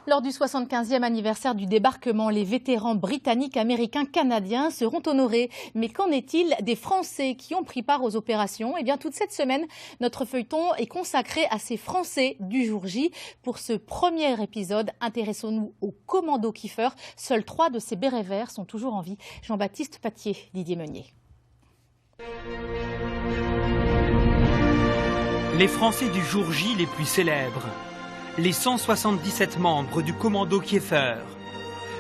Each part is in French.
Lors du 75e anniversaire du débarquement, les vétérans britanniques, américains, canadiens seront honorés. Mais qu'en est-il des Français qui ont pris part aux opérations? Eh bien, toute cette semaine, notre feuilleton est consacré à ces Français du jour J. Pour ce premier épisode, intéressons-nous au commando Kiefer. Seuls 3 de ces bérets verts sont toujours en vie. Jean-Baptiste Patier, Didier Meunier. Les Français du jour J les plus célèbres. Les 177 membres du commando Kiefer,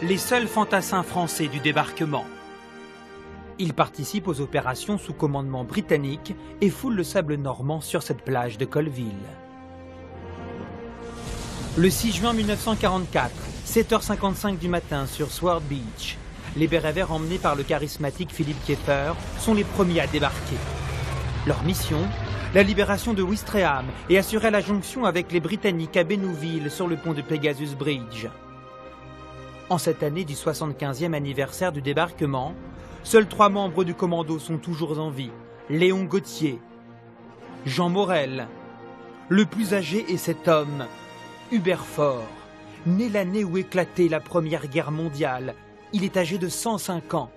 les seuls fantassins français du débarquement. Ils participent aux opérations sous commandement britannique et foulent le sable normand sur cette plage de Colville. Le 6 juin 1944, 7h55 du matin sur Sword Beach, les bérets verts emmenés par le charismatique Philippe Kiefer sont les premiers à débarquer. Leur mission ? La libération de Ouistreham et assurer la jonction avec les Britanniques à Bénouville sur le pont de Pegasus Bridge. En cette année du 75e anniversaire du débarquement, seuls 3 membres du commando sont toujours en vie. Léon Gauthier, Jean Morel, le plus âgé est cet homme, Hubert Faure, né l'année où éclatait la Première Guerre mondiale. Il est âgé de 105 ans.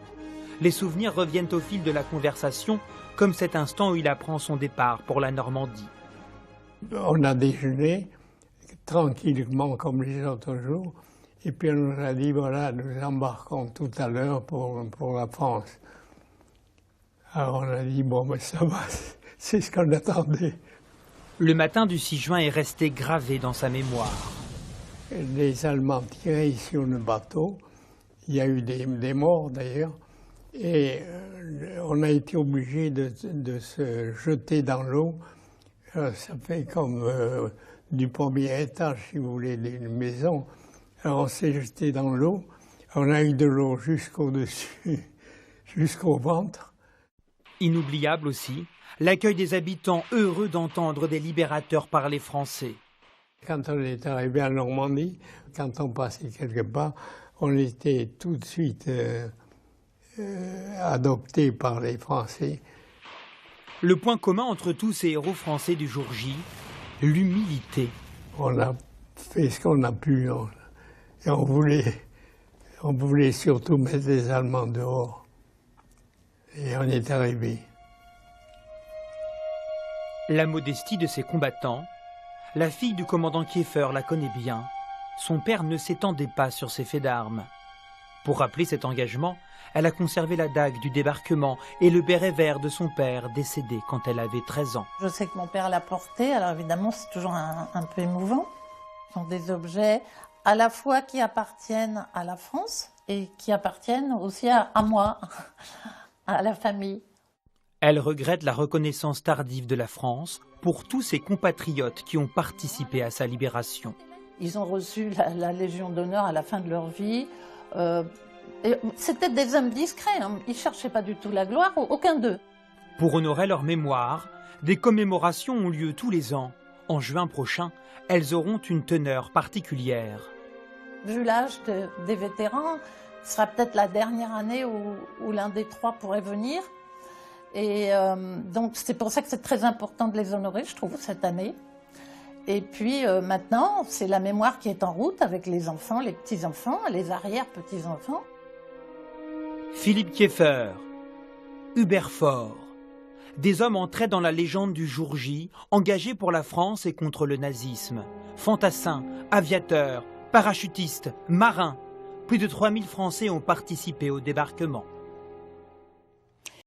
Les souvenirs reviennent au fil de la conversation, comme cet instant où il apprend son départ pour la Normandie. On a déjeuné tranquillement comme les autres jours, et puis on nous a dit, voilà, nous embarquons tout à l'heure pour la France. Alors on a dit, bon, mais ça va, c'est ce qu'on attendait. Le matin du 6 juin est resté gravé dans sa mémoire. Les Allemands tiraient sur le bateau, il y a eu des morts d'ailleurs, et on a été obligé de se jeter dans l'eau. Ça fait comme du premier étage, si vous voulez, d'une maison. Alors on s'est jeté dans l'eau, on a eu de l'eau jusqu'au-dessus, jusqu'au ventre. Inoubliable aussi, l'accueil des habitants heureux d'entendre des libérateurs parler français. Quand on est arrivé en Normandie, quand on passait quelque part, on était tout de suite adopté par les Français. Le point commun entre tous ces héros français du jour J, l'humilité. On a fait ce qu'on a pu, et on voulait surtout mettre les Allemands dehors. Et on est arrivé. La modestie de ces combattants, la fille du commandant Kiefer la connaît bien. Son père ne s'étendait pas sur ses faits d'armes. Pour rappeler cet engagement, elle a conservé la dague du débarquement et le béret vert de son père, décédé quand elle avait 13 ans. Je sais que mon père l'a porté, alors évidemment c'est toujours un peu émouvant. Ce sont des objets à la fois qui appartiennent à la France et qui appartiennent aussi à moi, à la famille. Elle regrette la reconnaissance tardive de la France pour tous ses compatriotes qui ont participé à sa libération. Ils ont reçu la Légion d'honneur à la fin de leur vie. C'était des hommes discrets, hein. Ils ne cherchaient pas du tout la gloire, aucun d'eux. Pour honorer leur mémoire, des commémorations ont lieu tous les ans. En juin prochain, elles auront une teneur particulière. Vu l'âge des vétérans, ce sera peut-être la dernière année où l'un des 3 pourrait venir. Et donc c'est pour ça que c'est très important de les honorer, je trouve, cette année. Et puis maintenant, c'est la mémoire qui est en route avec les enfants, les petits-enfants, les arrière-petits-enfants. Philippe Kiefer, Hubert Faure, des hommes entrés dans la légende du jour J, engagés pour la France et contre le nazisme. Fantassins, aviateurs, parachutistes, marins, plus de 3000 Français ont participé au débarquement.